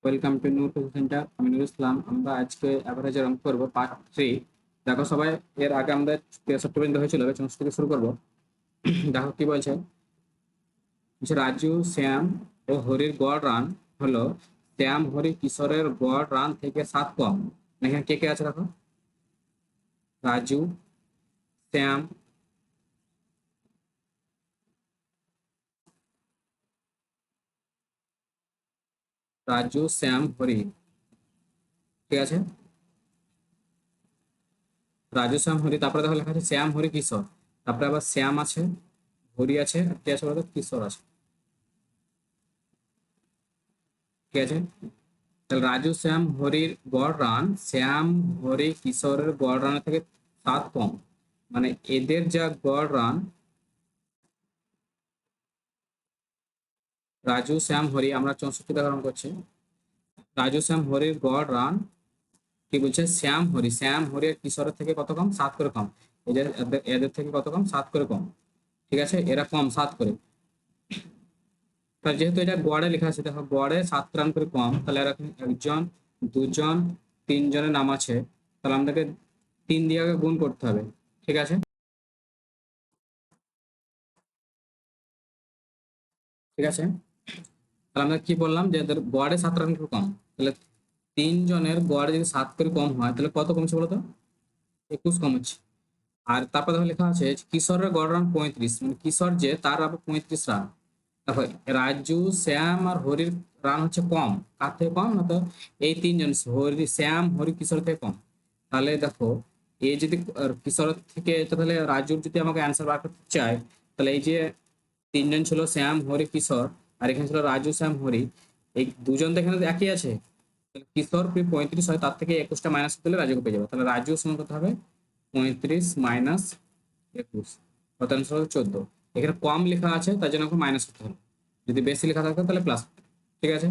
Welcome to Noor coaching centre. আমি নুরুল ইসলাম। আমরা আজকে অ্যাভারেজের অঙ্ক করবো পার্ট 3। দেখো সবাই, এর আগে আমাদের 63 পর্যন্ত হয়েছিল, এবার 64 থেকে শুরু করবো। দেখো কি বলছে, রাজু, শ্যাম ও হরির গড় রান হলো শ্যাম, হরি, কিশোরের গড় রান থেকে 7 কম। এখানে কে কে আছে দেখো, রাজু, শ্যাম, রাজু, শ্যাম, হরি। ঠিক আছে, রাজু, শ্যাম, হরি। তারপরে দেখো লেখা আছে শ্যাম, হরি, কিশোর। তারপরে আবার শ্যাম আছে, হরি আছে, আর কে আছে বলতো, কিশোর আছে। ঠিক আছে, তাহলে রাজু, শ্যাম, হরির গড় রান শ্যাম, হরি, কিশোরের গড় রানের থেকে 7 কম। মানে এদের যা গড় রান, রাজু, শ্যাম, হরি, আমরা 64 ধারণ করছি। রাজু, শ্যাম, হরির গড় রান কি বলছে, শ্যাম, হরি, শ্যাম, হরি আর কিশোরের থেকে কত কম, 7 করে কম। এদের এদের এদের থেকে কত কম, 7 করে কম। ঠিক আছে, এরা কম 7 করে। তাহলে যেহেতু এটা গড়ে লেখা আছে, দেখো গড়ে 7 রান করে কম, তাহলে এরা একজন, দুজন, তিনজনের নাম আছে। তাহলে আমাদেরকে 3 দিয়ে আগে গুণ করতে হবে। ঠিক আছে, ঠিক আছে। তাহলে আমরা কি বললাম যে এদের গড়ে 7 রান করে কম। তাহলে 3 জনের গড়ে যদি 7 করে কম হয়, তাহলে কত কমছে বলতো, 21 কম হচ্ছে। আর তারপর দেখো লেখা আছে কিশোরের গড় রান 35, মানে কিশোর যে, তার আবার 35 রান। দেখো রাজু, শ্যাম আর হরির রান হচ্ছে কম। কার থেকে কম না, তো এই 3 জন, হরি, শ্যাম, হরি, কিশোর থেকে কম। তাহলে দেখো, এই যদি কিশোর থেকে, তাহলে রাজুর যদি আমাকে অ্যান্সার বার করতে চাই, তাহলে এই যে 3 জন ছিল শ্যাম, হরি, কিশোর, আর এখানে ছিল রাজু, শ্যাম, হরি। এই দুজন তো এখানে একই আছে। তাহলে কিশোর 35 হয়, তার থেকে 21টা মাইনাস করলে রাজুকে পেয়ে যাবো। তাহলে রাজু সমান কত হবে, 35 মাইনাস 21, কত অ্যান্সার হবে 14। এখানে কম লেখা আছে, তার জন্য আমাকে মাইনাস করতে হবে। যদি বেশি লেখা থাকতো তাহলে প্লাস। ঠিক আছে,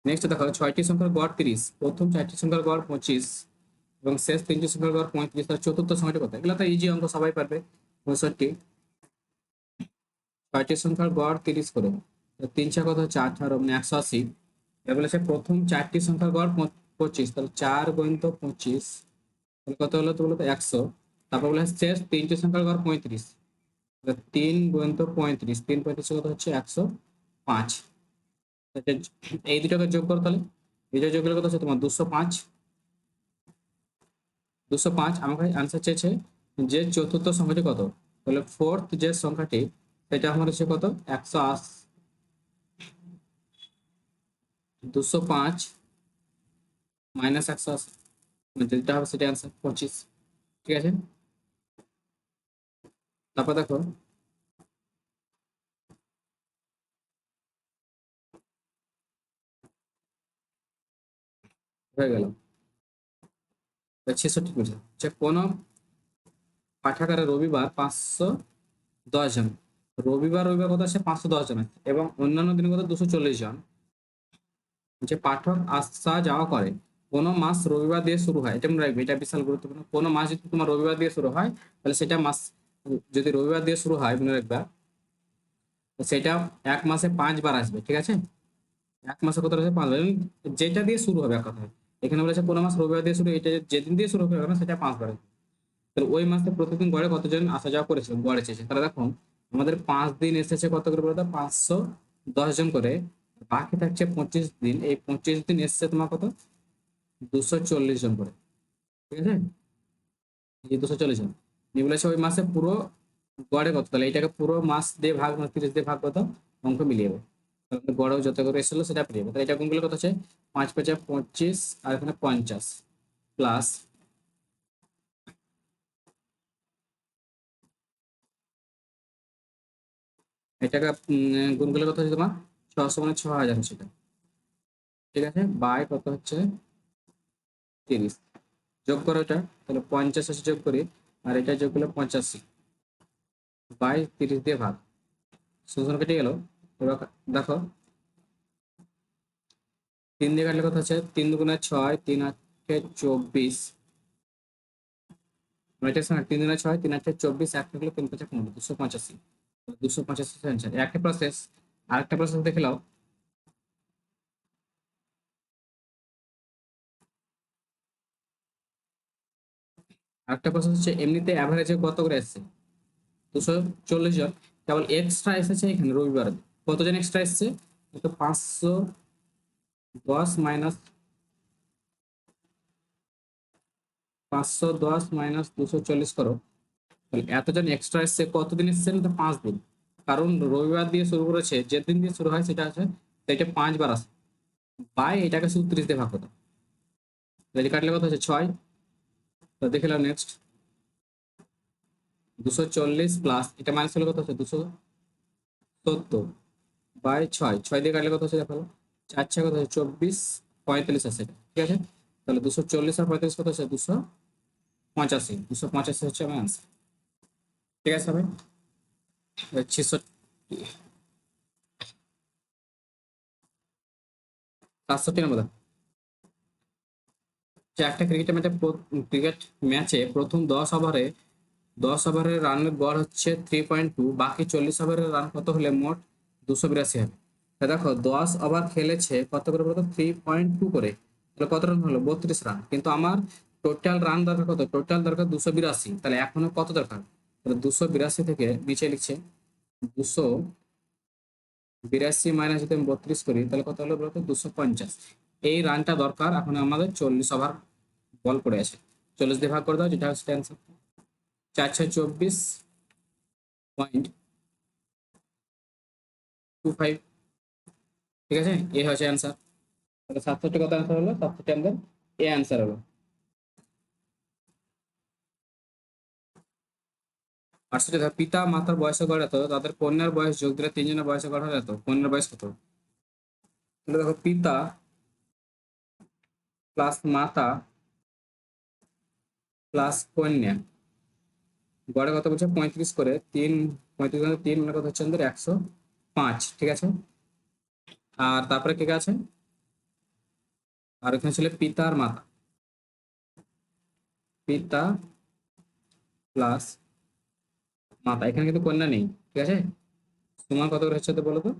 নেক্সট দেখো 6টি সংখ্যার গড় 30, প্রথম 4টি সংখ্যার গড় 25 এবং শেষ 3টি সংখ্যার গড় 35। তার চতুর্থ সংখ্যাটি কত? এগুলো তো ইজি অঙ্ক, সবাই পারবে। 65, 6টি সংখ্যার গড় 30 করে, 3 কত হচ্ছে 18, মানে 180। এবার বলেছে প্রথম 4টি সংখ্যার গড় 25, তাহলে 4 × 25, তাহলে কত হলো তো বলো তো 100। তারপর বলে শেষ 3টি সংখ্যার গড় 35, 3 × 35, 3 × 35 কত হচ্ছে 105। এই দুটোকে যোগ করো তাহলে, এই যে যোগ করলে কত হচ্ছে তোমার 205। 205 আমাকে আনসার চেয়েছে যে চতুর্থ সংখ্যাটি কত। তাহলে ফোর্থ যে সংখ্যাটি, সেটা আমার হচ্ছে কত, 180। 205 মাইনাস 180, যেটা হবে সেটা আনসার 25। ঠিক আছে, তারপর দেখো হয়ে গেল। 66 বলছে যে কোনো পাঠাগারে রবিবার 510 জন, রবিবার রবিবার কত আছে 510 জন আছে, এবং অন্যান্য দিন কত 240 জন যে পাঠক আসা যাওয়া করে। কোনো মাস রবিবার দিয়ে শুরু হয়, এটা মনে রাখবে, এটা বিশাল গুরুত্বপূর্ণ। কোনো মাস যদি তোমার রবিবার দিয়ে শুরু হয়, তাহলে সেটা মাস, যদি রবিবার দিয়ে শুরু হয় মনে রাখবা, সেটা 1 মাসে 5 বার আসবে। ঠিক আছে, 1 মাসে কত আসবে, 5 বার, যেটা দিয়ে শুরু হবে এক কথায়। এখানে বলেছে কোনো মাস রবিবার দিয়ে শুরু, এটা যেদিন দিয়ে শুরু হবে না সেটা 5 বার আসবে। তাহলে ওই মাসে প্রতিদিন গড়ে কতজন আসা যাওয়া করেছে, গড়ে চেয়েছে। তাহলে দেখো আমাদের 5 দিন এসেছে কত করে বলতো, 510 জন করে। বাকি থাকছে 25 দিন, এই 25 দিন এসছে তোমার কত, 240 জন করে। ঠিক আছে, এই 240 জন নিয়ে বলেছে ওই মাসে পুরো গড়ে কত, তাহলে এটাকে পুরো মাস দিয়ে ভাগ, 30 দিয়ে ভাগ কত, অঙ্ক মিলিয়ে যাবে। তাহলে গড়েও যত করে এসেছিল সেটা পেয়ে যাবে। তাহলে এটা গুণ করলে কত হচ্ছে, 5×5 = 25, আর এখানে 50 প্লাস, এটাকে গুণ করলে কত হচ্ছে তোমার, 600, মানে 6000 হচ্ছে এটা। ঠিক আছে, বাই কত হচ্ছে 30, যোগ করো এটা, তাহলে 50 আছে যোগ করি, আর এটা যোগ করলে 85 বাই 30 দিয়ে ভাগ, শোষণ কেটে গেল। এবার দেখো 3 দিয়ে কাটলে কত হচ্ছে, 3 × 2 = 6, 3 × 8 = 24, এটার সঙ্গে 3 দিনে 6, 3 8 24, 1 থাকলে 3 5 15, 285। 285 অ্যান্সার। একটা প্রসেস, আরেকটা প্রসেস দেখে নাও। আরেকটা প্রসেস হচ্ছে এমনিতে অ্যাভারেজে কত করে এসছে, 240 জন, কেবল এক্সট্রা এসেছে এখানে রবিবার। কতজন এক্সট্রা এসছে? তো 510 - 240 করো, তাহলে এতজন এক্সট্রা এসছে। কতদিন এসছেন? তো 5 দিন। কারণ রবিবার দিয়ে শুরু করেছে, যেদিন দিয়ে শুরু হয় সেটা আছে, তো এটা 5 বার আসে। বাই এটাকে শুধু 30 দিয়ে ভাগ করো, তাহলে কাটলে কত হচ্ছে 6। তো দেখে নাও নেক্সট, 240 প্লাস এটা মাইনাস হলে কত হচ্ছে 270 বাই 6, 6 দিয়ে কাটলে কত হচ্ছে দেখো, 4 কত হচ্ছে 24, 45 আছে এটা, ঠিক আছে। তাহলে 240 আর 45 কত হচ্ছে 285, 285 হচ্ছে আমার আনসার। ঠিক আছে ভাই, 67 নম্বর। যে একটা ক্রিকেট ম্যাচে প্রথম 10 ওভারে রানের গড় হচ্ছে 3.2, বাকি 40 ওভারের রান কত হলে মোট 282 হবে। তা দেখো 10 ওভার খেলেছে কত করে বলতো, 3.2 করে, তাহলে কত রান হলো 32 রান। কিন্তু আমার টোটাল রান দরকার কত, টোটাল দরকার 282, তাহলে এখনো কত দরকার, তাহলে 282 থেকে নিচে লিখছে 282 মাইনাস যদি আমি 32 করি তাহলে কত হলো বলতো 250। এই রানটা দরকার, এখন আমাদের 40 ওভার বল পড়ে আছে, 40 দিয়ে ভাগ করে দাও, যেটা হচ্ছে অ্যান্সার। 4/24.25। ঠিক আছে, এ হচ্ছে অ্যান্সার। তাহলে 67 কত অ্যান্সার হলো, 67 আমাদের এ অ্যান্সার হলো। 68 দেখো, পিতা মাতার বয়সে গড় এত, তাদের কন্যার বয়স যোগ দিলে 3 জনের বয়সে গড় হলে এত, কন্যার বয়স কত? তাহলে দেখো পিতা প্লাস মাতা প্লাস কন্যা, গড়ে কত বলছে 35 করে, 35 মানে কত হচ্ছে আমাদের 105, ঠিক আছে। আর তারপরে কে কে আছে, আর এখানে ছিল পিতা আর মাতা, পিতা প্লাস মাতা, এখানে কিন্তু কন্যা নেই, ঠিক আছে। তোমার কত করে হচ্ছে তো বলো তো?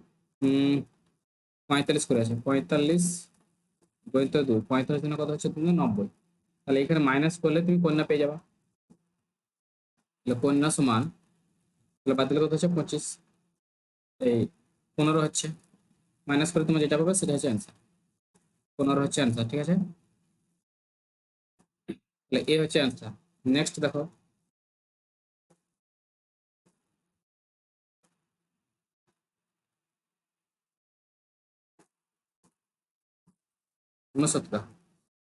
45 করে আছে, 45 বলতে 2, 45 দিনে কত হচ্ছে তুমি 90, তাহলে এখানে মাইনাস করলে তুমি কন্যা পেয়ে যাবা। তাহলে কন্যা সমান, তাহলে বাদ দিলে কত হচ্ছে 25, এই 15 হচ্ছে, মাইনাস করে তোমার যেটা পাবে সেটা হচ্ছে অ্যান্সার, 15 হচ্ছে অ্যান্সার, ঠিক আছে। তাহলে এ হচ্ছে অ্যান্সার। নেক্সট দেখো, 69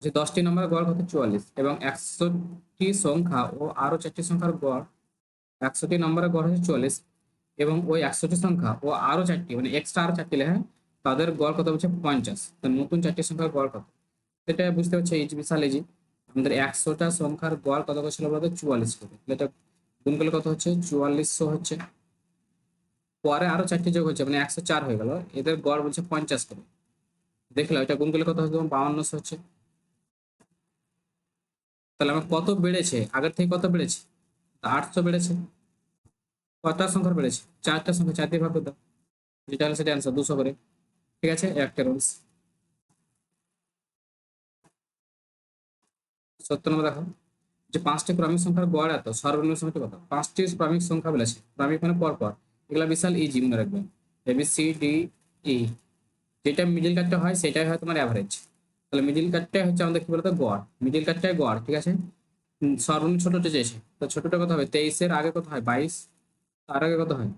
যে 10টি নম্বরের গড় কত 44, এবং 100টি সংখ্যা ও আরো 4টি সংখ্যার গড়, 100টি নম্বরের গড় হচ্ছে 44, এবং ওই 100টি সংখ্যা ও আরো 4টি মানে এক্সট্রা আরো 4টি লেখা, তাদের গড় কত হচ্ছে 50। তো নতুন 4টি সংখ্যার গড় কত, সেটা বুঝতে হচ্ছে এই বিশাল ইজি। আমাদের 100টা সংখ্যার গড় কত ছিল বলতো 44 করে, এটা গুণ করলে কত হচ্ছে 4400 হচ্ছে। পরে আরো 4টি যোগ হচ্ছে মানে 104 হয়ে গেল, এদের গড় বলছে 50 করে। দেখলাম এটা গুণ করলে কত হচ্ছে 5200 হচ্ছে। তাহলে আমার কত বেড়েছে, আগের থেকে কত বেড়েছে, 800 বেড়েছে। কটা সংখ্যার বেড়েছে, 4টা সংখ্যা, 4 দিয়ে ভাগ করে দাও, যেটা হলো সেটা অ্যান্সার 200 করে। ঠিক আছে, একটা রুলস। 70 নম্বর দেখো, যে 5টি ক্রমিক সংখ্যার গড় এত, সর্বনিম্ন সংখ্যাটি কত? 5টি ক্রমিক সংখ্যা বলেছে, ক্রমিক মানে পর পর, এগুলা বিশাল ইজি মনে রাখবেন, ABCDE। যেটা মিডিল কাটটা হয় সেটাই হয় তোমার অ্যাভারেজ, তাহলে মিডিল কাটটাই হচ্ছে আমাদের কি বলতো গড়, মিডিল কাটটাই গড়, ঠিক আছে। সর্বনিম্ন ছোটটা চেয়েছে, তো ছোটটা কত হবে, 23-এর আগে কত হয় 22, তার আগে কত হয়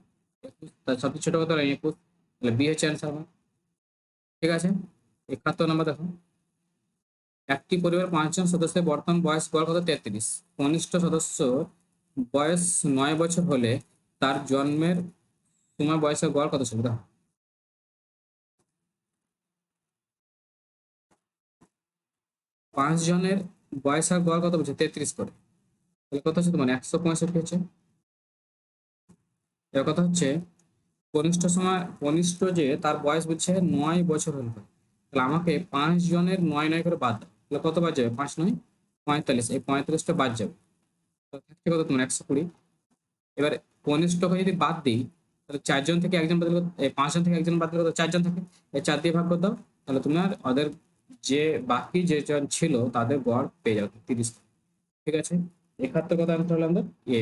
21, তার সবচেয়ে ছোট কত হয় 21, তাহলে বি হচ্ছে অ্যান্সার আমার। ঠিক আছে, 71 নম্বর দেখো, একটি পরিবার 5 জন সদস্যের বর্তমান বয়স গড় কত 33, কনিষ্ঠ সদস্য বয়স 9 বছর হলে তার জন্মের সময় বয়সের গড় কত ছিল দেখো। 5 জনের বয়সের গড় কত বলছে 33 করে, তাহলে কত হচ্ছে তোমার 165 হচ্ছে। এর কথা হচ্ছে কনিষ্ঠ যে তার বয়স বলছে 9 বছর হলে, তাহলে আমাকে 5 জনের 9 9 করে বাদ দাও, তাহলে কত বাদ যাবে, 5 9 45, এই 45টা বাদ যাবে। তো থাকছে কত তোমার 120। এবার কনিষ্ঠকে যদি বাদ দিই, তাহলে 4 জন থেকে একজন বাদ দিলে 5 জন থেকে একজন বাদ দিলে কত 4 জন থাকে। এই 4 দিয়ে ভাগ করে দাও, তাহলে তোমার ওদের যে বাকি যে জন ছিল তাদের গড় পেয়ে যাবে 30। ঠিক আছে, 71 কত আনসার হলো আমাদের এ।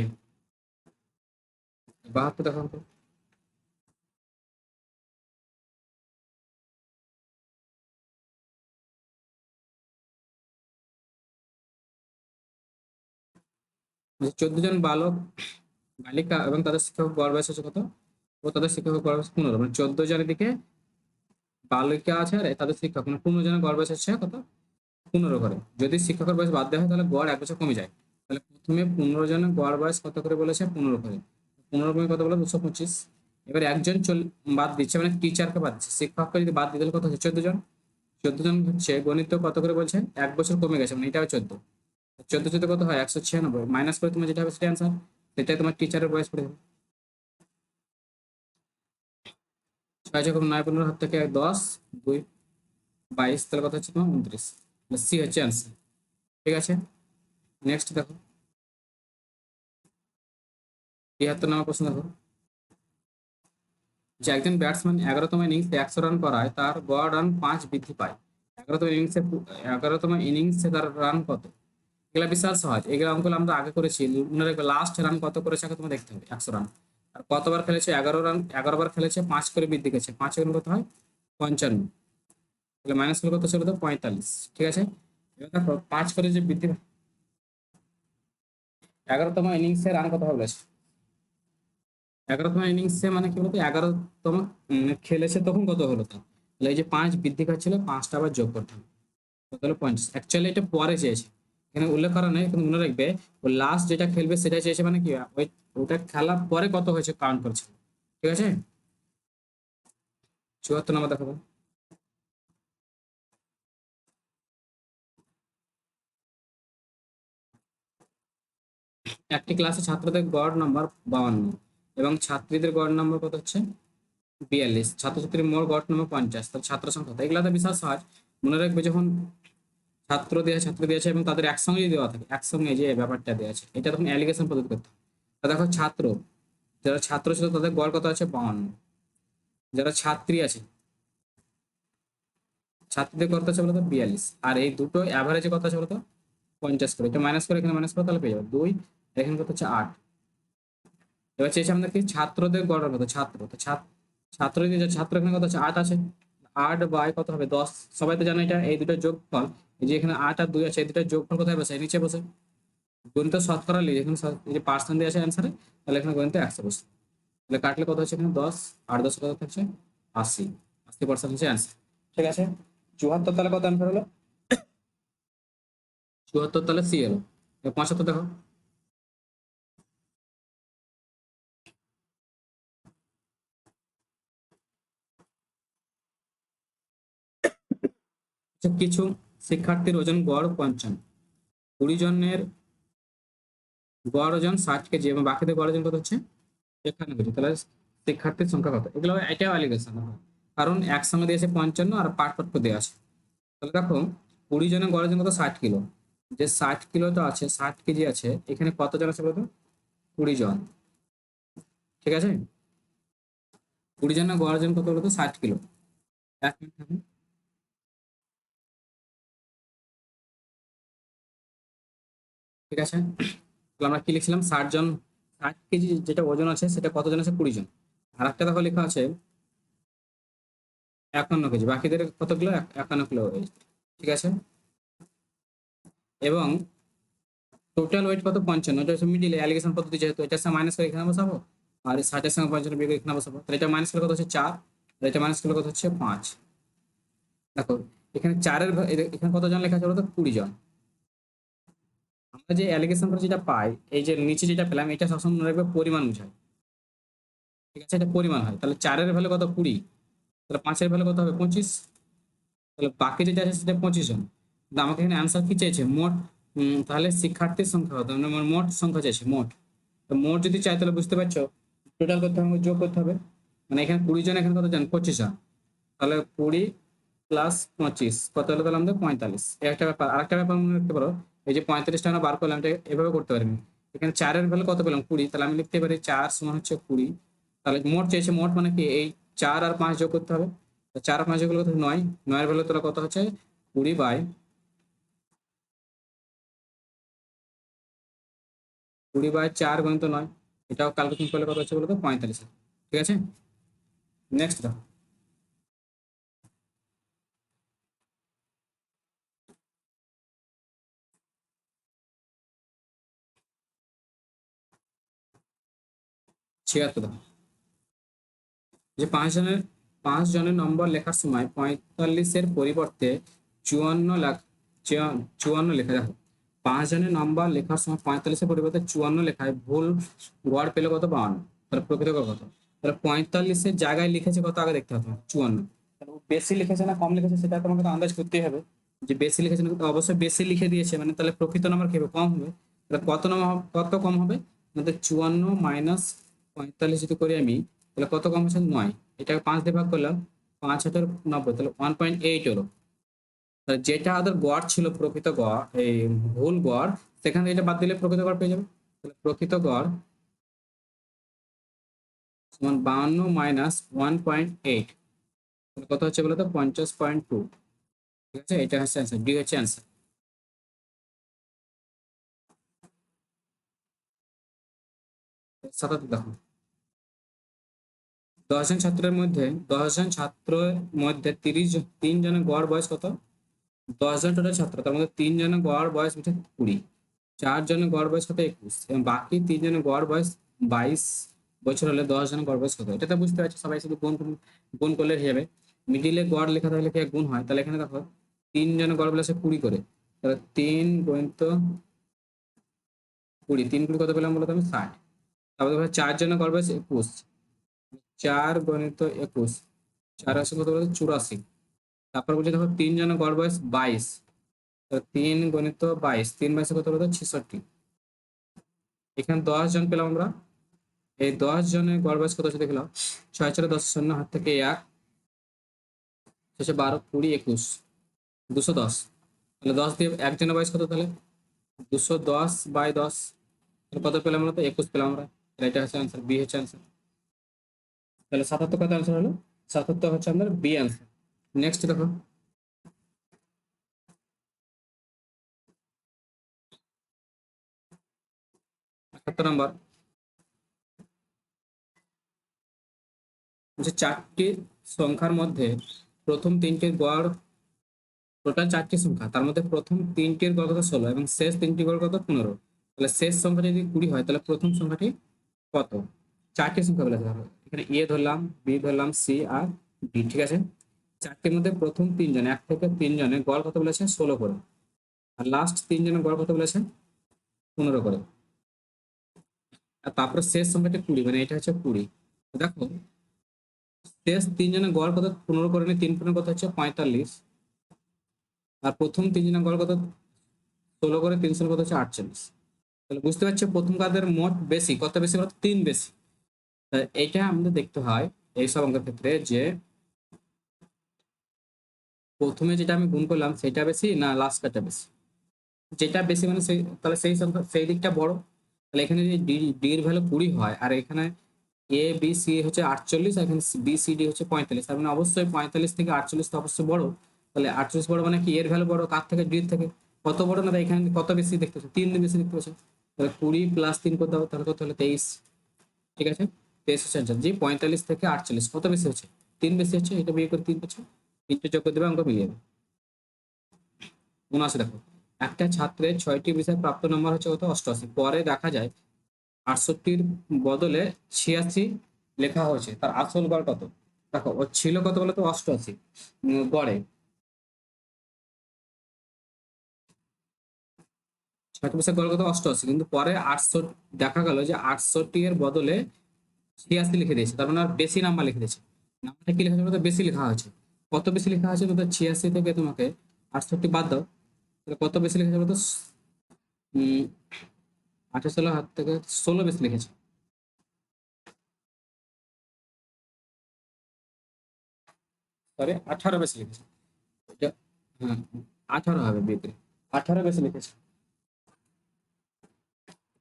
72 দেখো তো। যে 14 জন বালক বালিকা এবং তাদের শিক্ষক গড় বয়স হচ্ছে কত, ও তাদের শিক্ষক গড় বয়স 15, মানে 14 জনের দিকে বালিকা আছে আর তাদের শিক্ষক মানে 15 জনের গড় বয়স হচ্ছে কত, 15 করে। যদি শিক্ষকের বয়স বাদ দেওয়া হয় তাহলে গড় 1 বছর কমে যায়। তাহলে প্রথমে 15 জনের গড় বয়স কত করে বলেছে, 15 করে। 15 কমে কত বলে 225। এবার একজন বাদ দিচ্ছে, মানে টিচারকে বাদ দিচ্ছে, শিক্ষককে যদি বাদ দিতে হলে কত হচ্ছে 14 জন। 14 জন হচ্ছে গণিত কত করে বলছে, 1 বছর কমে গেছে, মানে এটা 14। 14 কত হয় 196, মাইনাস করে তোমার যেটা হবে সেটা অ্যান্সার, সেটাই তোমার টিচারের বয়স পড়ে যাবে। 6 × 9 = 15, হাত থেকে 10, 2 22, তাহলে কত হচ্ছে তোমার 29। সি হচ্ছে অ্যান্সার। ঠিক আছে, নেক্সট দেখো 73 নম্বর প্রশ্ন দেখো, যে একজন ব্যাটসম্যান 11তম ইনিংসে 100 রান করায় তার গড় রান 5 বৃদ্ধি পায়। 11তম ইনিংসে তার রান কত। এগুলা বিশাল সহজ, এগুলো অঙ্কগুলো আমরা আগে করেছি। মনে রাখবে লাস্ট রান কত করেছে আগে তোমার দেখতে হবে 100 রান। আর কতবার খেলেছে, 11 রান, 11 বার খেলেছে, 5 করে বৃদ্ধি করেছে, 5 গুণ কত হয় 55, তাহলে মাইনাস করলে কত ছিল তো 45। ঠিক আছে, এবার দেখো 5 করে যে বৃদ্ধি, 11তম ইনিংসে রান কত হবে বলেছে। 11তম ইনিংসে মানে কি বলতো, 11তম খেলেছে তখন কত হলো তা, তাহলে এই যে 5 বৃদ্ধি পাচ্ছিল, 5টা আবার যোগ করতে হবে, কত হলো 50। অ্যাকচুয়ালি এটা পরে চেয়েছে, এখানে উল্লেখ করা নেই, কিন্তু মনে রাখবে ও লাস্ট যেটা খেলবে সেটাই চেয়েছে, মানে কি ওই ওটা খেলার পরে কত হয়েছে কাউন্ট করছে। ঠিক আছে, 74 নম্বর দেখাবো। একটি ক্লাসে ছাত্রদের গড় নম্বর 52 এবং ছাত্রীদের গড় নম্বর কত হচ্ছে 42, ছাত্রছাত্রীর মোট গড় নম্বর 50, তাহলে ছাত্র সংখ্যা কত? এগুলা তো বিশাল সহজ। মনে রাখবে যখন ছাত্র দিয়েছে এবং তাদের একসঙ্গে যদি দেওয়া থাকে, একসঙ্গে যে ব্যাপারটা দেওয়া আছে, এটা তখন অ্যালিগেশন পদ্ধতি করতে হবে। তা দেখো যারা ছাত্র ছিল তাদের গড় কত আছে 52, যারা ছাত্রী আছে ছাত্রীদের গড় কত আছে বলতো 42, আর এই দুটো অ্যাভারেজে কত আছে বলতো 50 করে। এটা মাইনাস করে এখানে মাইনাস করে তাহলে পেয়ে যাবে 2, এখানে কত হচ্ছে 8। এবার চেয়েছে আমাদের কি ছাত্রদের গড় কত, ছাত্র যদি ছাত্র এখানে কত আছে 8 আছে, 8 বাই কত হবে 10। সবাই তো জানো এটা এই দুটো যোগফল, এই যে এখানে 8 আর 2 আছে, এই দুটো যোগফল কোথায় বসে, নিচে বসে। গণিত শতকরা লিখে এখানে এই যে পার্সেন্ট দিয়ে আছে অ্যান্সারে, তাহলে এখানে গণিত 100 বসে। তাহলে কাটলে কত হচ্ছে এখানে 10, 8 10 কত হচ্ছে 80, 80% হচ্ছে অ্যান্সার। ঠিক আছে, 74 তাহলে কত অ্যান্সার হলো, 74 তাহলে সি এলো। 75 দেখো, কিছু শিক্ষার্থীর ওজন গড় 55, 20 জনের গড় ওজন 60 কেজি এবং বাকিদের গড় ওজন কত হচ্ছে 51 কেজি, তাহলে শিক্ষার্থীর সংখ্যা কত। এগুলো এটাও অ্যালিগেশন, কারণ একসঙ্গে দিয়েছে 55 আর পার্ট পার্ট করে দেওয়া আছে। তাহলে দেখো 20 জনের গড় ওজন কত 60 কিলো, যে 60 কিলো তো আছে, 60 কেজি আছে, এখানে কতজন আছে বলতো 20 জন। ঠিক আছে, 20 জনের গড় ওজন কত বলতো 60 কিলো। 1 মিনিট থাকুন। ঠিক আছে, তাহলে আমরা কি লিখছিলাম 60 জন, 60 কেজি যেটা ওজন আছে সেটা কতজন আছে 20 জন। আর একটা দেখো লেখা আছে 51 কেজি, বাকিদের কত কিলো 51 কিলো হয়েছে। ঠিক আছে, এবং টোটাল ওয়েট কত 55, এটা হচ্ছে মিডিল অ্যালিগেশন পদ্ধতি, যেহেতু এটা মাইনাস করে এখানে বসাবো, আর 60-এর সঙ্গে 55 বিয়োগ এখানে বসাবো, তাহলে এটা মাইনাস করলে কত হচ্ছে 4, আর এটা মাইনাস করলে কত হচ্ছে 5। দেখো এখানে এখানে কতজন লেখা আছে বলতো 20 জন। আমরা যে অ্যালিগেশন করে যেটা পাই, এই যে নিচে যেটা পেলাম, এটা সবসময় মনে রাখবে পরিমাণ বোঝায়। ঠিক আছে, এটা পরিমাণ হয়, তাহলে 4-এর ভ্যালু কত 20, তাহলে 5-এর ভ্যালু কত হবে 25, তাহলে বাকি যেটা আছে সেটা 25 জন। কিন্তু আমাকে এখানে অ্যান্সার কি চেয়েছে মোট, তাহলে শিক্ষার্থীর সংখ্যা কত, মানে মোট সংখ্যা চাইছে মোট। তো মোট যদি চাই তাহলে বুঝতে পারছো টোটাল করতে হবে, যোগ করতে হবে। মানে এখানে 20 জন, এখানে কত জন 25 জন, তাহলে 20 + 25 কত হলো, তাহলে আমাদের 45। এই একটা ব্যাপার। আরেকটা ব্যাপার মনে রাখতে পারো, এই যে 45টা আমরা বার করলাম, এটা এভাবে করতে পারিনি, এখানে 4 এর ভ্যালু কত পেলাম 20, তাহলে আমি লিখতে পারি 4 সমান হচ্ছে 20। তাহলে মোট চেয়েছে, মোট মানে কি এই 4 আর 5 যোগ করতে হবে। 4 আর 5 যোগ করলে কত 9, 9 এর ভ্যালু তাহলে কত হচ্ছে 20/4 গুণিত 9। এটাও ক্যালকুলেশন করলে কত হচ্ছে বলতো 45। ঠিক আছে, নেক্সট দেখো। 76 দেখো, যে 5 জনের নম্বর লেখার সময় 45-এর পরিবর্তে 54 লেখা। দেখো 5 জনের নম্বর লেখার সময় 45-এর পরিবর্তে 54 লেখায় ভুল গড় পেলে কত 52, তাহলে প্রকৃত গড় কত? তাহলে 45-এর জায়গায় লিখেছে কত আগে দেখতে হবে 54। তাহলে ও বেশি লিখেছে না কম লিখেছে সেটা তোমাকে তো আন্দাজ করতেই হবে। যে বেশি লিখেছে না, অবশ্যই বেশি লিখে দিয়েছে মানে তাহলে প্রকৃত নাম্বার কি হবে কম হবে। তাহলে কত নাম্বার কত কম হবে, আমাদের 54 মাইনাস 45 যদি করি আমি, তাহলে কত কম হচ্ছে 9। এটাকে 5 দিয়ে ভাগ করলাম, 5×90, তাহলে 1.8 হলো। তাহলে যেটা ওদের গড় ছিল প্রকৃত গড়, এই ভুল গড়, সেখান থেকে এটা বাদ দিলে প্রকৃত গড় পেয়ে যাবে। তাহলে প্রকৃত গড় সমান 52 মাইনাস 1.8, কত হচ্ছে বলতো 50.2। ঠিক আছে, এটা হচ্ছে অ্যান্সার, ডি হচ্ছে অ্যান্সার। 77 দেখো, 10 জন ছাত্রের মধ্যে 3 জনের গড় বয়স কত? 10 জন টোটাল ছাত্র, তার মধ্যে 3 জনের গড় বয়স হচ্ছে 20, 4 জনের গড় বয়স কত 21, এবং বাকি 3 জনের গড় বয়স 22 বছর হলে 10 জনের গড় বয়স কত? এটা তো বুঝতে পারছি, সবাই শুধু গুণ গুণ করলে হয়ে যাবে। মিডিলে গড় লেখা থাকলে কি গুণ হয়? তাহলে এখানে দেখো 3 জনের গড় বলে আছে 20 করে, তাহলে 3 × 20, 3 × 20 কত পেলাম বলতো আমি 60। তারপরে দেখো 4 জনের গড় বয়স 21, 4 × 21, 4 আসে কত বলতো 84। তারপর বলছে দেখো 3 জনের গড় বয়স 22, 3 × 22, 3 22 কত বলতো 66। এখানে 10 জন পেলাম আমরা, এই 10 জনের গড় বয়স কত হচ্ছে দেখলাম, 6×4 = 10, হাত থেকে 1 শেষে 12, 20, 21, 210। তাহলে 10 দিয়ে একজনের বয়স কত তাহলে 210/10, কত পেলাম আমরা? তো 21 পেলাম আমরা। এটা হচ্ছে আনসার, বি হচ্ছে আনসার। তাহলে 77 কত আনসার হলো? 77 হচ্ছে আমাদের বি আনসার। নেক্সট দেখো, 78 নম্বর, যে 4টি সংখ্যার মধ্যে প্রথম 3টির গড়, টোটাল 4টি সংখ্যা, তার মধ্যে প্রথম 3টির গড় কত 16 এবং শেষ 3টির গড় কত 15। তাহলে শেষ সংখ্যাটি যদি 20 হয় তাহলে প্রথম সংখ্যাটি কত? 4টি সংখ্যা বলে হবে, এখানে এ ধরলাম, বি ধরলাম, সি আর ডি। ঠিক আছে, 4টির মধ্যে প্রথম 3 জন, 1 থেকে 3 জনের গড় কত বলেছে 16 করে, আর লাস্ট 3 জনের গড় কত বলেছে 15 করে, আর তারপরে শেষ সংখ্যাটি 20, মানে এটা হচ্ছে 20। দেখো শেষ 3 জনের গড় কত 15 করে, 3 15 কত হচ্ছে 45, আর প্রথম 3 জনের গড় কত 16 করে, 3 16 কত হচ্ছে 48। তাহলে বুঝতে পারছো প্রথম কাদের মোট বেশি, কত বেশি বলতো 3 বেশি। এইটা আমাদের দেখতে হয় এইসব অঙ্কের ক্ষেত্রে, যে প্রথমে যেটা আমি গুণ করলাম সেটা বেশি না লাস্টটা বেশি। যেটা বেশি মানে সেই, তাহলে সেই সংখ্যা সেই দিকটা বড়। তাহলে এখানে যদি ডি এর ভ্যালু 20 হয়, আর এখানে এ বি সি হচ্ছে 48, আর এখানে বি সি ডি হচ্ছে 45, তার মানে অবশ্যই 45 থেকে 48 তো অবশ্যই বড়। তাহলে 48 বড় মানে কি এর ভ্যালু বড় কার থেকে, ডি থেকে। কত বড় না, এখানে কত বেশি দেখতে পাচ্ছ 3 বেশি দেখতে পাচ্ছ। তাহলে 20 + 3 কত হবে, তাহলে কত হলো 23। ঠিক আছে, 23 হচ্ছে আনসার। জি 45 থেকে 48 কত বেশি হচ্ছে, 3 বেশি হচ্ছে, এটা বিয়ে করে 3 পাচ্ছ, 3টে যোগ করে দেবে, অঙ্ক মিলিয়ে যাবে। 79 দেখো, একটা ছাত্রের 6টি বিষয়ে প্রাপ্ত নম্বর হচ্ছে কত 88, পরে দেখা যায় 68-র বদলে 86 লেখা হয়েছে, তার আসল গড় কত? দেখো ও ছিল কত বলতো 88 গড়ে, 6টি বিষয়ের গড় কত 88, কিন্তু পরে 68 দেখা গেল যে 68-এর বদলে 86 লিখে দিয়েছে, তার মানে আর বেশি নাম্বার লিখে দিয়েছে। নাম্বারটা কি লেখা হয়েছে বলতো বেশি লেখা হয়েছে। কত বেশি লেখা হয়েছে বলতো 86 থেকে তোমাকে 68 বাদ দাও, তাহলে কত বেশি লিখেছে বলতো 28 হাত থেকে 16 বেশি লিখেছে। সরি 18 বেশি লিখেছে। এটা হ্যাঁ 18 হবে বিক্রি, 18 বেশি লিখেছে।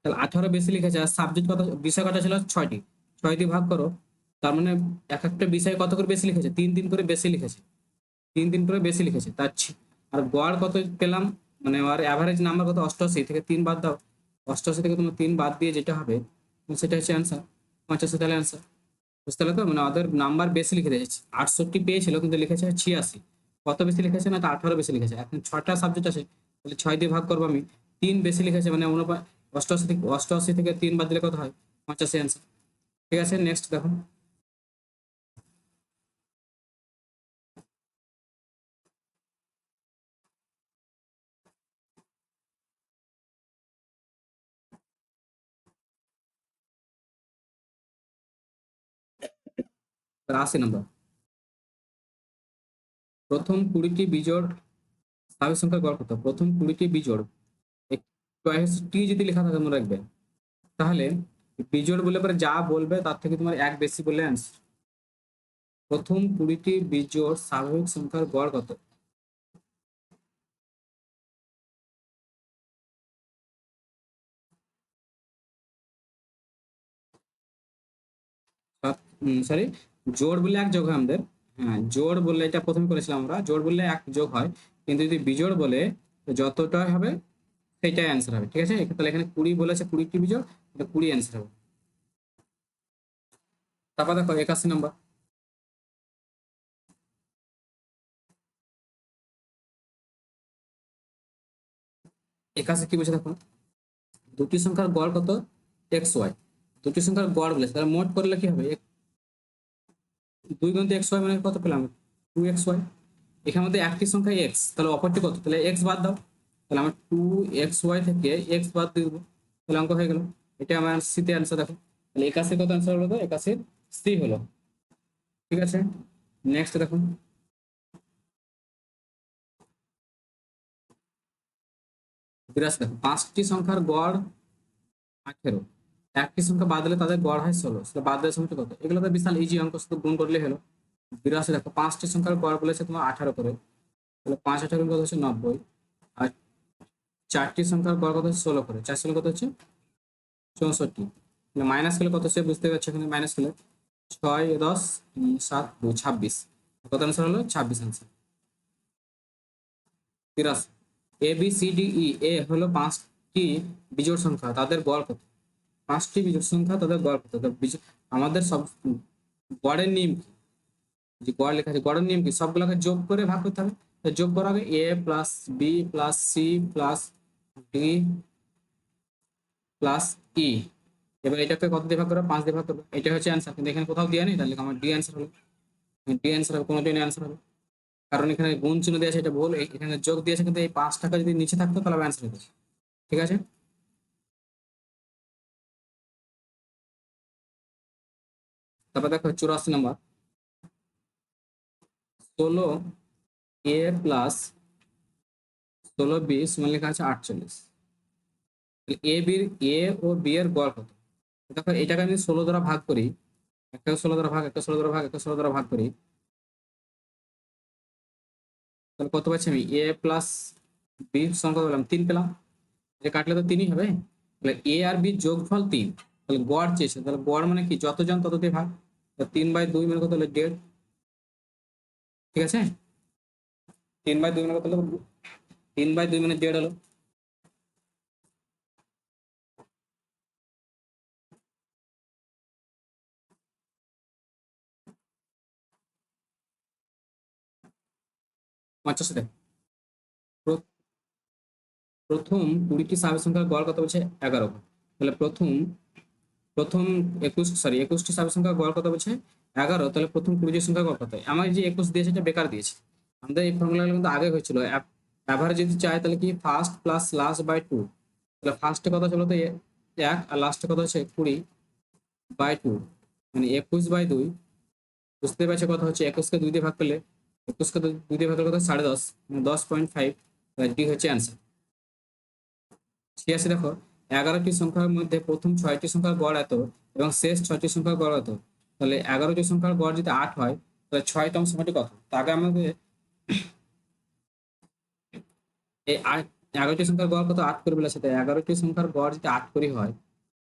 তাহলে 18 বেশি লিখেছে, আর সাবজেক্ট কত, বিষয় কত ছিল 6টি, 6 দিয়ে ভাগ করো। তার মানে এক একটা বিষয় কত করে বেশি লিখেছে, 3 3 করে বেশি লিখেছে, 3 3 করে বেশি লিখেছে তার আর গড় কত পেলাম, মানে ওর অ্যাভারেজ নাম্বার কত, 88 থেকে 3 বাদ দাও, 88 থেকে তোমার 3 বাদ দিয়ে যেটা হবে সেটা হচ্ছে অ্যান্সার 85, তাহলে অ্যান্সার। বুঝতে পারলে তো, মানে ওদের নাম্বার বেশি লিখে দিয়েছে, 68 পেয়েছিল কিন্তু লিখেছে 86। কত বেশি লিখেছে না, তো 18 বেশি লিখেছে। এখন 6টা সাবজেক্ট আছে, তাহলে 6 দিয়ে ভাগ করবো আমি, 3 বেশি লিখেছে মানে 88 থেকে 3 বাদ দিলে কত হয়, 85 অ্যান্সার। ঠিক আছে, নেক্সট দেখো। এবার 80 নম্বর, প্রথম 20টি বিজোড় স্বাভাবিক সংখ্যার গড় কত, প্রথম 20টি বিজোড় টি যদি লেখা থাকে মনে রাখবে, তাহলে বিজোড় বলে পরে যা বলবে তার থেকে তোমার এক বেশি বললে অ্যান্সার। প্রথম 20টি বিজোড় স্বাভাবিক সংখ্যার গড় কত। সরি, জোড় বললে এক যোগ হয় আমাদের। হ্যাঁ, জোড় বললে এটা প্রথমে করেছিলাম আমরা, জোড় বললে এক যোগ হয়, কিন্তু যদি বিজোড় বলে তো যতটা হবে সেটাই অ্যান্সার হবে। ঠিক আছে, তাহলে এখানে 20 বলেছে, 20টি বিজোড়, এটা 20 অ্যান্সার হবে। তারপর দেখো 81 নম্বর, 81 কি বলছে দেখো, দুটি সংখ্যার গড় কত, এক্স ওয়াই। দুটি সংখ্যার গড় বলেছে, তাহলে মোট করলে কি হবে, 2 × x y মানে কত পেলাম, 2xy। এখানে মধ্যে একটি সংখ্যা এক্স, তাহলে অপরটি কত, তাহলে এক্স বাদ দাও, তাহলে আমার 2xy থেকে এক্স বাদ দিয়ে দেবো, তাহলে অঙ্ক হয়ে গেল। এটা আমার সিতে অ্যান্সার দেখো, তাহলে 81 কত অ্যান্সার হলো, তো 81 সি হলো। ঠিক আছে, নেক্সট দেখুন। 82 দেখো, 5টি সংখ্যার গড় 18, একটি সংখ্যা বাদ দিলে তাদের গড় হয় 16, সেটা বাদ দেওয়ার সময়টা কত, এগুলো তো বিশাল ইজি অঙ্ক, শুধু গুণ করলে হলো। 82 দেখো, 5টি সংখ্যার গড় বলেছে তোমার 18 করে, তাহলে 5 18 কত হচ্ছে 90, আর 4টি সংখ্যার গড় কত হচ্ছে 16 করে, 4 16 কত হচ্ছে 64। মাইনাস করলে কত হচ্ছে বুঝতে পারছো, এখানে মাইনাস করলে 6 10 7 2 26, কত আনসার হলো 26 answer. 83, A B C D E, এ হলো 5টি বিজোড় সংখ্যা, তাদের গড় কত, 5টি বিজোড় সংখ্যা তাদের গড় কত, আমাদের সব গড়ের নিয়ম কি, যে গড় লেখা আছে গড়ের নিয়ম কি, সবগুলোকে যোগ করে ভাগ করতে হবে। তো যোগ করা হবে A plus B plus C plus D plus E. এবার এটাকে কত দিয়ে ভাগ করবো, 5 দিয়ে ভাগ করবো, এটা হচ্ছে অ্যান্সার, কিন্তু এখানে কোথাও দেওয়া নেই, তাহলে আমার ডি অ্যান্সার হলো, ডি অ্যান্সার হবে, কোনোটাই অ্যান্সার হবে, কারণ এখানে গুণ চিহ্ন দিয়েছে এটা ভুল, এখানে যোগ দিয়েছে, কিন্তু এই 5 টাকা যদি নিচে থাকতো তাহলে অ্যান্সার হতো। ঠিক আছে, তারপর দেখো 84 নম্বর, 16 a + 16 b সমান লেখা আছে 48, A B, A O B এর গড় কত। দেখো এটাকে আমি 16 দ্বারা ভাগ করি, একটা 16 দ্বারা ভাগ, একটা 16 দ্বারা ভাগ, একটা 16 দ্বারা ভাগ করি, তাহলে কত পাচ্ছি আমি, এ প্লাস বি সমান কত পেলাম, 3 পেলাম, যে কাটলে তো 3ই হবে, তাহলে এ আর বি যোগফল 3, তাহলে গড় চেয়েছে, তাহলে গড় মানে কি, যতজন তত দিয়ে ভাগ, 3/2 মানে কত হলো 1.5। ঠিক আছে, 3/2 মানে কত হলো, 3/2 মানে 1.5 হলো। আচ্ছা সাথে প্রথম 20টি স্বাভাবিক সংখ্যার গড় কত বলছে 11, তাহলে প্রথম প্রথম 21টি স্বাভাবিক সংখ্যার গড় কত বলছে 11, তাহলে প্রথম 20টি সংখ্যার গড় কত, আমার যে 21 দিয়েছে এটা বেকার দিয়েছে, আমাদের এই ফর্মুলা কিন্তু আগে হয়েছিল, অ্যাভারেজ যদি চাই তাহলে কি ফার্স্ট প্লাস লাস্ট বাই 2, তাহলে ফার্স্টে কত ছিল তো 1, আর লাস্টে কত হচ্ছে 20/2, মানে 21/2। বুঝতে পারছো কথা হচ্ছে 21কে 2 দিয়ে ভাগ করলে, 21কে 2 দিয়ে ভাগ করলে কত 10.5, মানে 10.5, ডি হচ্ছে অ্যান্সার। ঠিক আছে, দেখো 11টি সংখ্যার মধ্যে প্রথম 6টি সংখ্যার গড় এত এবং শেষ 6টি সংখ্যার গড় এত, তাহলে 11টি সংখ্যার গড় যদি 8 হয়, তাহলে 6তম সংখ্যাটি কত, তা আগে আমাদের এই 11টি সংখ্যার গড় কত? 8 করে বলেছে, তাই 11টি সংখ্যার গড় যদি 8 করে হয়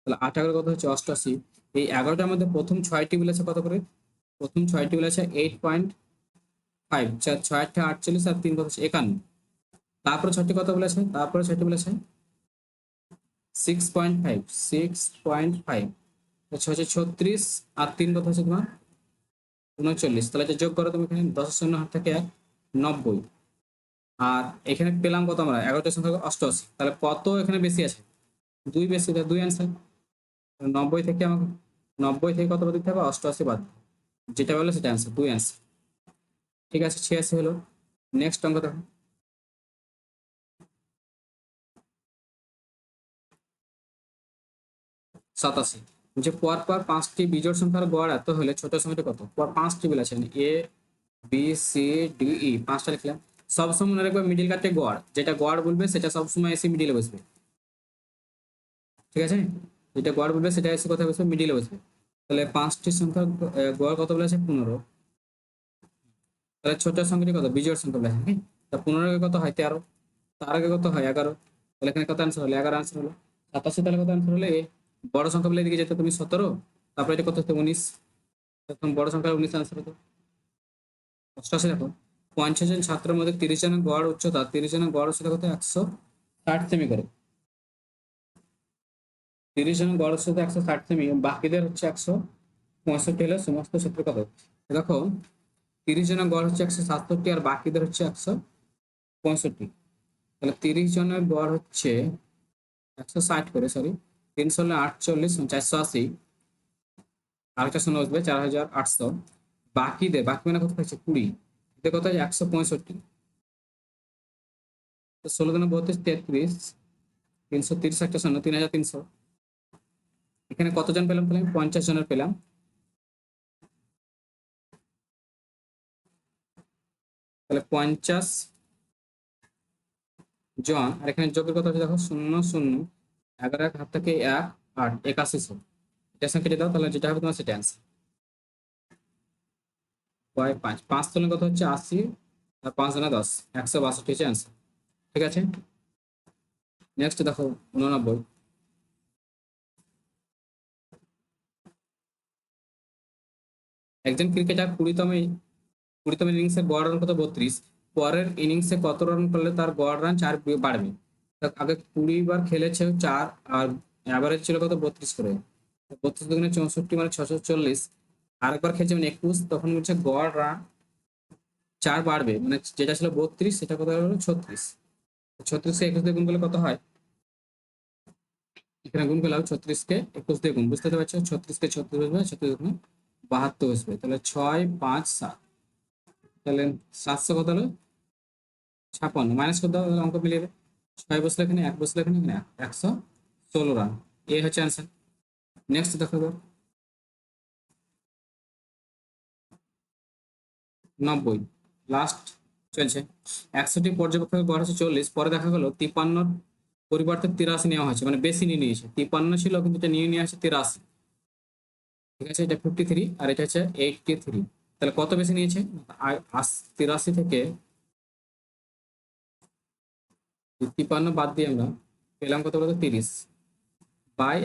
তাহলে 8 এগারো কত হচ্ছে? 88। এই 11টার মধ্যে প্রথম 6টি বলেছে কত করে? প্রথম 6টি বলেছে 8.5, 6 48 আর 3 কত হচ্ছে 51। তারপরে 6টি কত বলেছে? তারপরে 6টি বলেছে 6.5, 6.5 হচ্ছে 36 আর 3 কত হচ্ছে তোমার 39। তাহলে এটা যোগ করো তুমি, এখানে 10 হাত থেকে 1, 90। আর এখানে পেলাম কত আমরা? 11টা সংখ্যা 88। তাহলে কত এখানে বেশি আছে? 2 বেশি, তাহলে 2 অ্যান্সার। 90 থেকে আমাকে 90 থেকে কত বাদ দিতে হবে? 88 বাদ। যেটা বলে সেটা অ্যান্সার, 2 অ্যান্সার। ঠিক আছে, 86 হলো। নেক্সট অঙ্ক দেখো। 87 যে পর পর 5টি বিজোড় সংখ্যার গড় এত হলে ছোট সংখ্যাটি কত? পর 5টি বলেছেন, A B C D E, 5টা লিখলাম। সবসময় মনে রাখবে মিডিল কাটে গড়, যেটা গড় বলবে সেটা সবসময় এসে মিডিলে বসবে। ঠিক আছে, যেটা গড় বলবে সেটা এসে কোথায় বসবে? মিডিলে বসবে। তাহলে 5টি সংখ্যার গড় কত বলেছে? 15। তাহলে ছোট সংখ্যাটি কত? বিজোড় সংখ্যা বলেছে, হ্যাঁ। তা 15 কে কত হয়? 13। তার আগে কত হয়? 11। তাহলে এখানে কত আনসার হলো? 11 আনসার হলো। 87 তাহলে কত আনসার হলো? এ। বড় সংখ্যা বলে এদিকে যেতে তুমি 17, তারপরে এটা কত হতো? 19। তখন বড় সংখ্যা 19 আনসার হতো। 88 দেখো, 50 জন ছাত্রের মধ্যে 30 জনের গড় উচ্চতা, 30 জনের গড় উচ্চতা কত? 160 সেমি করে। 30 জনের গড় উচ্চতা 160 সেমি, বাকিদের হচ্ছে 165 হলে সমস্ত ক্ষেত্রে কত? দেখো, 30 জনের গড় হচ্ছে 167 আর বাকিদের হচ্ছে 165। তাহলে 30 জনের গড় হচ্ছে 160 করে, সরি, 300 হলে 48, 480, আরেকটা শূন্য বসবে 4800। বাকিদের, বাকি মানে কত হচ্ছে? 20, এতে কত? 165। 16 দুগুণে 32, 33, 330 একটা শূন্য, 3300। এখানে কতজন পেলাম? পেলাম 50 জনের পেলাম। তাহলে 50 জন, আর এখানে যোগের কথা হচ্ছে দেখো, 0 0 11 এক হাত থেকে 1, 8, 8100। এটা সঙ্গে কেটে দাও, তাহলে যেটা হবে তোমার সেটা অ্যান্সার। 5 5 তুলনা কত হচ্ছে? 80 আর 5 জনে 10, 162 হচ্ছে অ্যান্সার। ঠিক আছে, নেক্সট দেখো 89। একজন ক্রিকেটার 20তম ইনিংসে গড় রান কত? 32। পরের ইনিংসে কত রান করলে তার গড় রান 4 বাড়বে? আগে 20 বার খেলেছে 4, আর অ্যাভারেজ ছিল কত? 32 করে। 32 দুগুণে 64 মানে 640। আরেকবার খেলছে মানে 21, তখন হচ্ছে গড় রান 4 বাড়বে, মানে যেটা ছিল 32 সেটা কত হলো? 36। 36 কে 21 দিয়ে গুণ করলে কত হয়? এখানে গুণ করলাম 36 কে 21 দিয়ে গুণ, বুঝতে পারছো? 36 কে 36 বসবে, 36 গুণ 72 বসবে। তাহলে 6 5 7, তাহলে 700 কত হলো? 56। মাইনাস করে দাও, তাহলে অঙ্ক মিলিয়ে যাবে। 6 বসলে এখানে, 1 বসলে এখানে, এখানে 116 রান। এ হচ্ছে অ্যান্সার। নেক্সট দেখো এবার 90, লাস্ট চলছে। 100টি পর্যবেক্ষকের গড় হচ্ছে 40, পরে দেখা গেল 53 পরিবর্তে 83 নেওয়া হয়েছে, মানে বেশি নিয়ে নিয়েছে। 53 ছিল কিন্তু এটা নিয়ে আসছে 83। ঠিক আছে, এটা 53 আর এটা হচ্ছে 83। তাহলে কত বেশি নিয়েছে? 83 থেকে 53 বাদ দিয়ে আমরা পেলাম কত বলতো? 30 বাই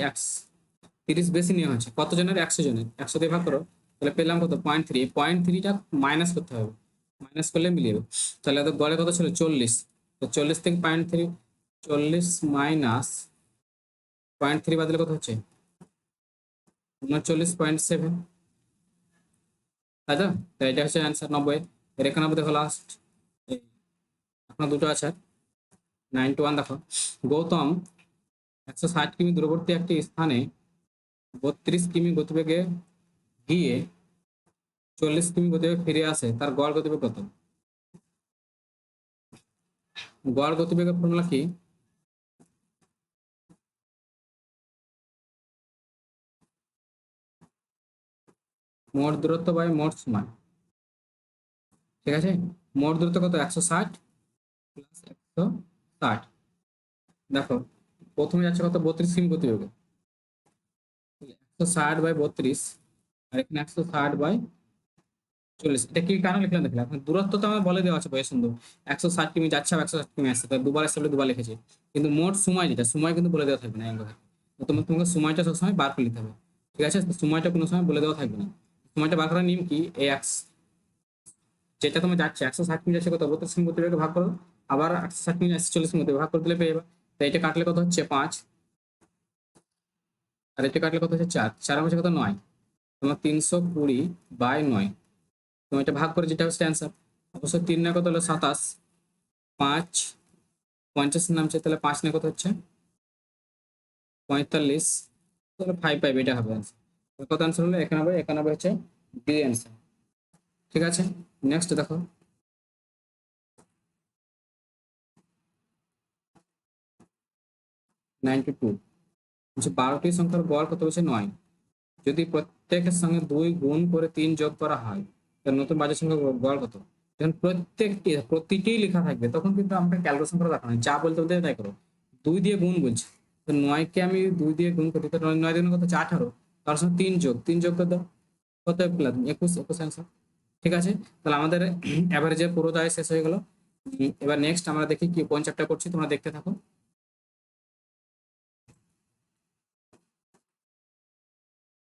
30 বেশি নেওয়া হচ্ছে কত জনের? 100 জনের। 100 দিয়ে ভাগ করো, তাহলে পেলাম কত? 0.3। 0.3টা মাইনাস করতে হবে, মাইনাস করলে মিলিয়ে যাবে। তাহলে তো গড়ে কত ছিল? 40। তো 40 থেকে 0.3, 40 মাইনাস 0.3 বাদ দিলে কত হচ্ছে? 39.7, তাই তো? তো এটা হচ্ছে অ্যান্সার 90। এর এখানে দেখো লাস্ট আপনার দুটো আছে। 91 দেখো, গৌতম 160 কিমি দূরবর্তী একটি স্থানে 32 কিমি গতিবেগে গিয়ে 40 কিমি গতিবেগে ফিরে আসে, তার গড় গতিবেগ কত? গড় গতিবেগের ফর্মুলা কি? মোট দূরত্ব বাই মোট সময়। ঠিক আছে, মোট দূরত্ব কত? 160 প্লাস 160। দেখো, প্রথমে যাচ্ছে কত? 32 কিমি গতিবেগে। 160 বাই 32, আর এখানে 160 বাই 40, এটা কি কারণে লিখলাম দেখলাম, এখন দূরত্ব তো আমার বলে দেওয়া আছে বয়স সুন্দর, 160 কিমি যাচ্ছে আর 160 কিমি আসছে, তো দুবার আসছে বলে দুবার লিখেছি। কিন্তু মোট সময় যেটা, সময় কিন্তু বলে দেওয়া থাকবে না এই কথা। তো তোমাকে সময়টা সবসময় বার করে নিতে হবে। ঠিক আছে, তো সময়টা কোনো সময় বলে দেওয়া থাকবে না। সময়টা বার করার নিয়ম কি, এই যেটা তুমি যাচ্ছে 160 মিনিট যাচ্ছে কত, 32 মিনিট ভাগ করো, আবার 160 মিনিট আসছে 40 মিনিট ভাগ করে দিলে পেয়ে যাবে। তো এটা কাটলে কত হচ্ছে 5, আর এটা কাটলে কত হচ্ছে 4, 4 হচ্ছে কত 9, তোমার 320/9, তুমি এটা ভাগ করে যেটা হচ্ছে অ্যান্সার। অবশ্য 3 না কত হলো 27, 5 50 নামছে, তাহলে 5 না কত হচ্ছে 45, তাহলে 5 এটা হবে অ্যান্সার। কত অ্যান্সার হলো 91, 91 হচ্ছে বি অ্যান্সার। ঠিক আছে, নেক্সট দেখো, 92 হচ্ছে 12টি সংখ্যার গড় কত হচ্ছে 9, যদি প্রত্যেকের সঙ্গে 2 গুণ করে 3 যোগ করা হয়, তাহলে নতুন বাজে সংখ্যা গড় কত। যখন প্রতিটি লেখা থাকবে তখন কিন্তু আমাকে ক্যালকুলেশন করা দরকার নেই, যা বলতে বলতে তাই করো। 2 দিয়ে গুণ বলছে, তো 9 কে আমি 2 দিয়ে গুণ করি, তো 9 দিয়ে গুণ কত হচ্ছে 18, তার সঙ্গে 3 যোগ করে দাও, কত পেলাম 21, 21 অ্যান্সার। ঠিক আছে, তাহলে আমাদের অ্যাভারেজের পুরোটাই শেষ হয়ে গেল। এবার নেক্সট আমরা দেখি কি কোন চ্যাপ্টার করছি, তোমরা দেখতে থাকো।